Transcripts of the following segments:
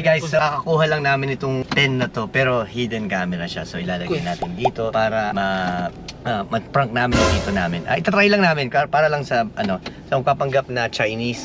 Guys, kakakuha lang namin itong pen na to pero hidden camera siya. So ilalagay natin dito para mag-prank namin yung dito namin. Itatry lang namin para lang sa sa kapanggap na Chinese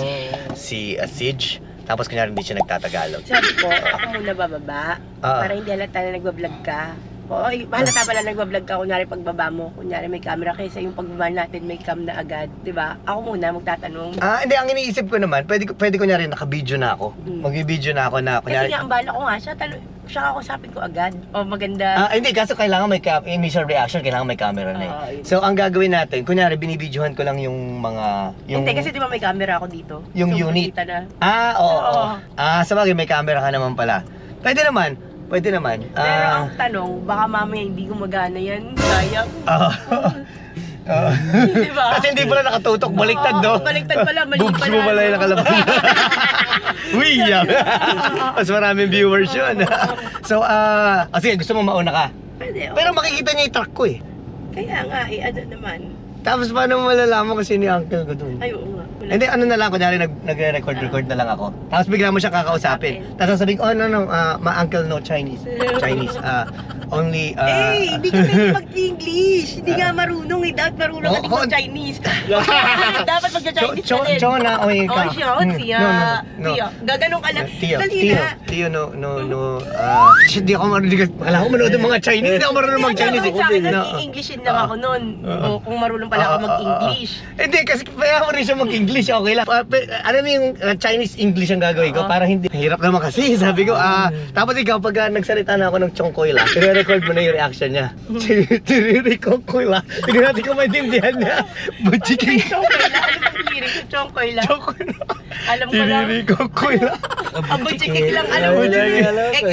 si Sige. Tapos kunyari hindi siya nagtatagalog. Sabi ko, ako muna bababa para hindi halata na nagbablog ka. Oo, halata pala nagbablog ka, kunyari pagbaba mo, kunyari may camera kaysa yung pagbaba natin may cam na agad, di ba? Ako muna magtatanong. Hindi, ang iniisip ko naman, pwede kunyari naka-video na ako. Mag-video na ako na kunyari. Kasi nga, ang bala ko nga, siya kakusapin ko agad. O maganda. Hindi, kaso kailangan may initial reaction, kailangan may camera na eh. So, ang gagawin natin, kunyari binibidyohan ko lang yung mga... Hindi, kasi di ba may camera ako dito? Yung so, unit. Na. Oo. Sabagay, may camera ka naman pala. Pwede naman. Pero ang tanong, baka mamaya hindi gumagana yan. Sayang. Diba? Kasi hindi pala nakatutok, baliktad, no? Baliktad pala, mali Boobs pala. mo pala yung nakalabas. Uy, mas maraming viewers yun. So, sige, gusto mo mauna ka? Pwede, Pero makikita niya yung truck ko eh. Kaya nga, ano naman. Tapos paano mo malalaman kung sino yung uncle ko doon? Ay, oo nga. Hindi, na lang, kunyari nagre-record na lang ako. Tapos bigla mo siya kakausapin. Tapos sasabihin ko, no, my uncle no Chinese. Only, hindi ka pwede mag-English. Hindi nga marunong eh. Dapat marunong ka din mag-Chinese. Dapat mag-Chinese ka din. Chona, oy ka. No. Gaganon ka lang. Tio, no. Hindi ako marunong. Alam ko manood ng mga Chinese. Hindi ako marunong mag-Chinese. Sa akin, nag-i-Englishin lang ako nun. Kung marunong pala ako mag-English. Hindi, kasi kaya ako rin siya mag-English. Okay lang. Alam mo yung Chinese-English ang gagawin ko para hindi. Hirap naman kasi. Sabi ko, tapos ikaw pag nagsalita na ako ng chongkoy la, i-record mo na yung reaction niya. Chongkoy la. Hindi natin ko maintindihan niya. Buchiking. Chongkoy la. Ano bang lirik ko? Chongkoy la. Alam ko lang. Chongkoy la. Abujikik lang. Alam mo. Ek.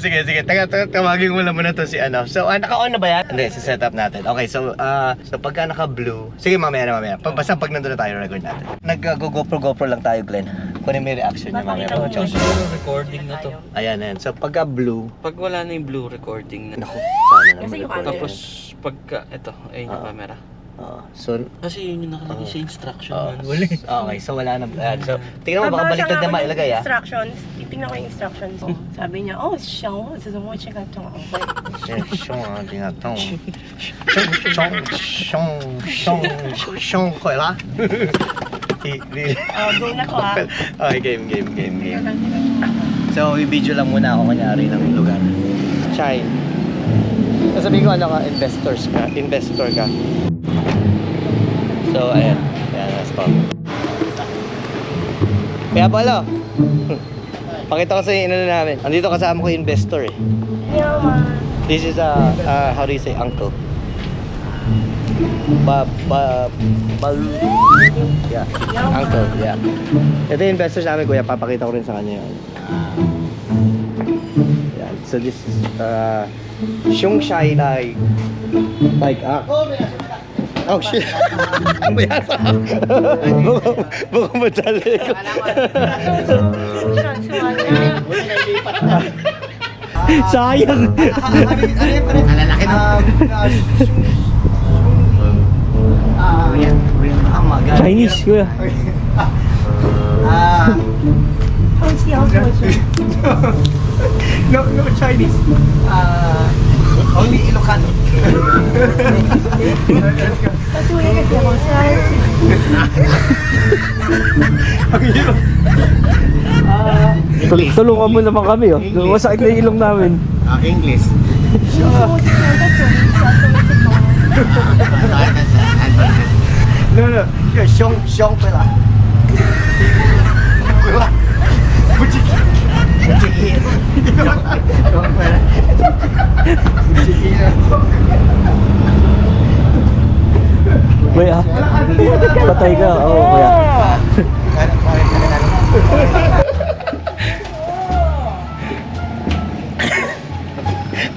Sige. Tawagin mo lang muna to si ano. So, naka-on na ba yan? Hindi, set up natin. Okay, so pagka naka-blue, sige mamaya. Basta pag nandun na tayo, record natin. Nag-GoPro lang tayo, Glenn. Kunin mo yung reaction niya mamaya. Siguro recording na to. Ayan. So, pagka blue, Pag wala na yung blue, recording na. naku, sana Kasi yung naman. camera. Tapos, pagka, ito, ayun yung camera. So, Kasi yun yung nakalagay sa instruction manual. okay, so wala na. So, tingnan mo, baka baliktad na mailagay Instructions. Titingnan ko yung instructions. Sabi niya, siya, susunod siya ka itong Shong ko la. Go na ko ha. Okay, game. So, i-video lang muna ako kanyari ng lugar. Chine. Sasabihin ko investor ka. So, ayan, stop. Kaya pala, pakita ko sa inyo namin. Andito kasama ko yung investor eh. This is how do you say uncle? Yeah, uncle, yeah. Ito yung investors namin, kuya. Papakita ko rin sa kanya yun. Yeah, so this is Shungshai like oh shit. Mayasa. Baka madali ko. Sayang. Lalaki na. Chinese kuya. No Chinese. Only Ilocano. Tulungan mo naman kami, oh. Masakit na yung ilong namin. English. No. Shong pala. Buchiki. Shong pala. Kuya, patay ka. Oo, kuya.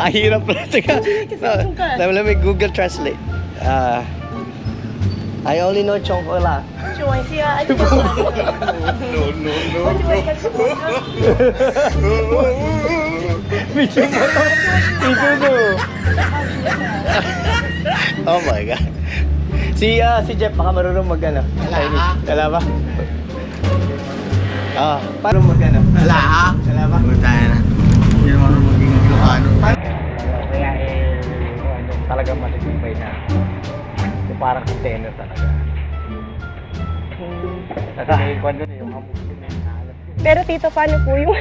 Hirap pala. Teka. Let me Google Translate. I only know Chongkola. Oh my god. Si Jeff, baka marunong mag-ano? Chinese. Wala ba? Paano mag-ano? Wala ha? Wala ba? Tayo na. Hindi naman maging Ilocano. Kaya talagang matitibay na. Yung parang container talaga. Nasa kwan doon yung hamog. Pero tito, paano po yung...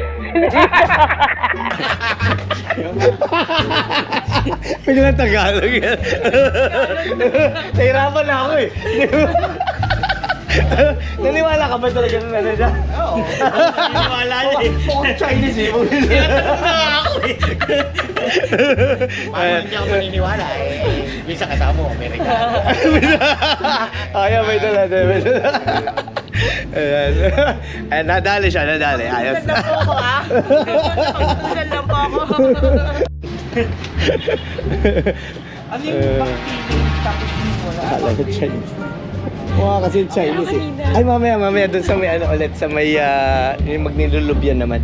Pwede na Tagalog yan. Nahirapan na ako eh. Naniwala ka ba talaga na siya? Oo. Naniwala niya eh. Mukhang Chinese eh. Ako eh. Paano hindi ako maniniwala eh? Bisa kasama mo, Amerikano. Ayaw, may dala. Ayan. Nadali siya, nadali. Ayos. Tusan lang po ako ah. Tusan lang po ako. Ano yung backfeeling tapos yung wala? Akala ko Chinese. Mukha kasi Chinese eh. kanina. Ay, mamaya, dun sa may ano ulit, sa may yung magnilulubyan naman.